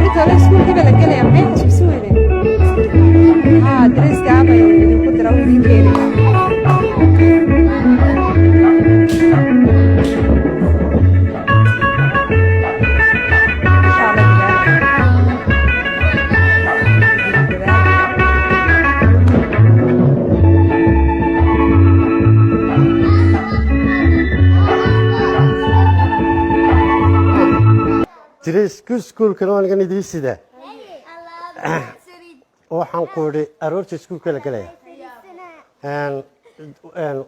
بريتو لا سكول كده لقى لي ما يحسوا لي دريس كعبه يقول كنت راوي كيري دريس كسكول كانوا كان يدرس ده وحنقولي أروح سكول كلا كلا أن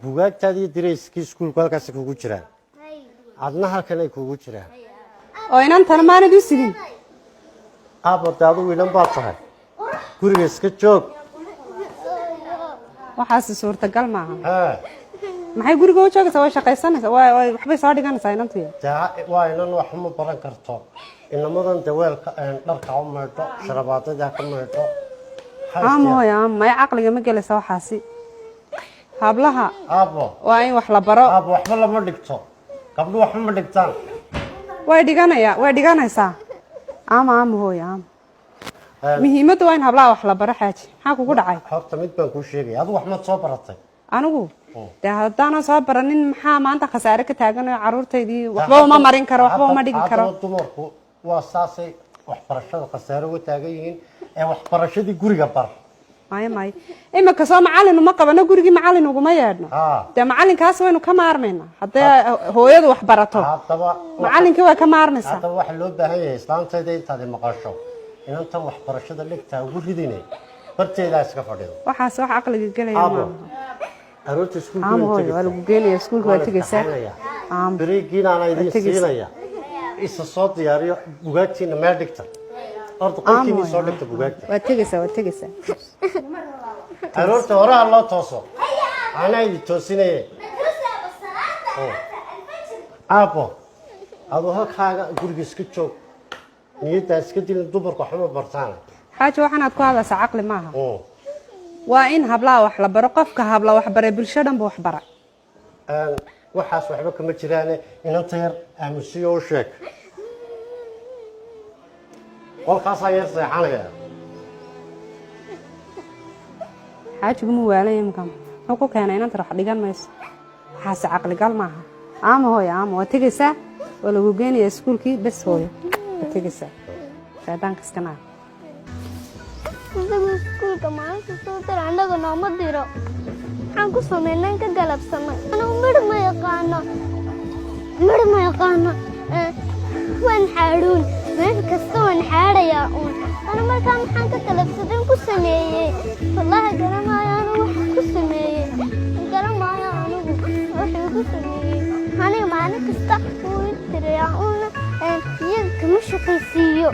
بوجات تادي دريس كسكول كلا كسكول كوجرا عدنا هالكلا كوجرا وين أنت ما ندوسين أبغى تادو وينام باطها كوريس كتشوك وحاسس صورة قال معها maxay guriga joogaysaa way shaqaysanaysaa way waxbay soo dhiganaysaa inantii waa inan wax ma baran karto inamadan daweelka dharka u meedho sharabaadada ka meedho hooyo may caqliga ma galaysa waxaasi hablaha abo waa in wax la baro abo waxba lama dhigto gabdho waxba ma dhigtaan way dhiganaysaa hooyo muhiimaddu waa in hablaha wax la baro xaaji maxaa kugu dhacay horta mid baan kuu sheegay adigu wax ma soo baratay anigu haddaan soo baranin maxaa maanta khasaare ka taagan oo caruurtaydii waxba uma marin karo waxba uma dhigi karo dumarku waa saasay waxbarashada khasaare uga taagan yihiin ee waxbarashadii guriga bar may imika soo macallin uma qabano gurigii macallin uguma yeedhno dee macallinkaas waynu ka maarmaynaa haddii hooyadu wax barato macallinkii way ka maarmaysaa haddaba waxa loo baahan yahay islaantayda intaad maqasho inantan waxbarashada dhigtaa ugu ridine barteedaa iska fadhido waxaas wax caqliga gelaya maaha أروت سكول كذي ولا بقولي سكول كذي كذا بريجين أنا يدين سينايا إيش الصوت ياريو بوجاتي نما دكتور أرد قلتي مي صار دكتور بوجاتي واتجسا أروت ورا الله توصل أنا يدي توصيني أبو هذا هك حاجة قولي سكتشو نيجي سكتين الدبر كحمة برتان حاجة واحد تكون هذا عقل معها waa in hablaha wax la baro qofka habla wax baray bulshadan buu wax bara waxaas waxba kama jiraan inanta yar aamusiyo oo sheeg qolkaas ayay seexanaya xaajigu mu waalay imkan wuxuu ku keenay inanta wax dhigan mayso waxaas caqli gal maaha hooyo waa tegaysaa oo lagu geenayaa iskuulkii bas hooyo waa tegaysaa shaydaanka iska naa iskuulka maalinta soo dar annaga nooma diro waxaan ku sameynaan ka galabsanay anigu midh ma yaqaano waan xaadhuun meel kasta waan xaadhayaa uun ana markaa maxaan ka galabsadan ku sameeyey wallaahi garamaayo anigu wax ku sameeyey garamaayo anigu waxuu ku sameeyey aniga maalin kasta wuu i tirayaa uuna iyaga kama shaqaysiiyo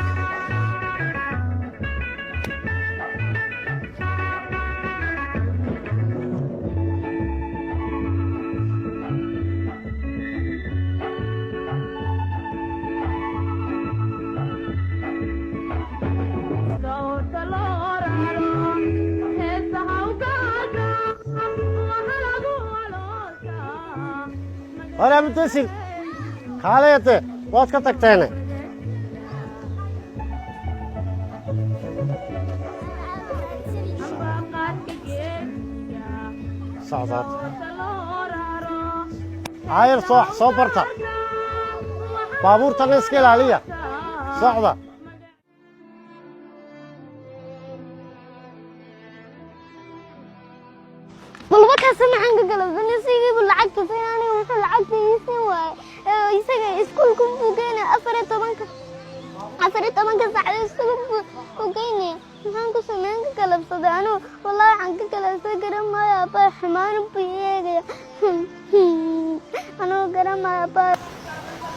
أنا متأسف خالته واسكت تكتينه صعدات عاير صح صبرتها بابور تنسكيل عليا صعدة والله كاسمع عنك قلب نسيجي بالعكس يعني وحول العكس يسوى يسوى إسكولكم فوقينا أفرت طبعا كساعة إسكولكم فوقيني عنك سمعك قلب صدقانو والله عنك قلب سكرم ما يابا حمار بيجي أنا قرم ما يابا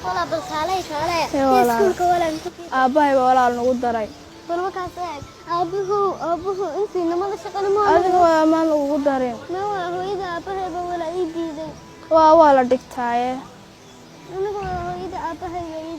والله بالخالي إسكولك ولا أنت أباي ولا النقدري والله كاساعد أبوه أنتي نما شغل ما أبوه ما النقدري ما هو إذا أبوه ولا يدي waa la dhigtaaye anigu hooyada aabahay way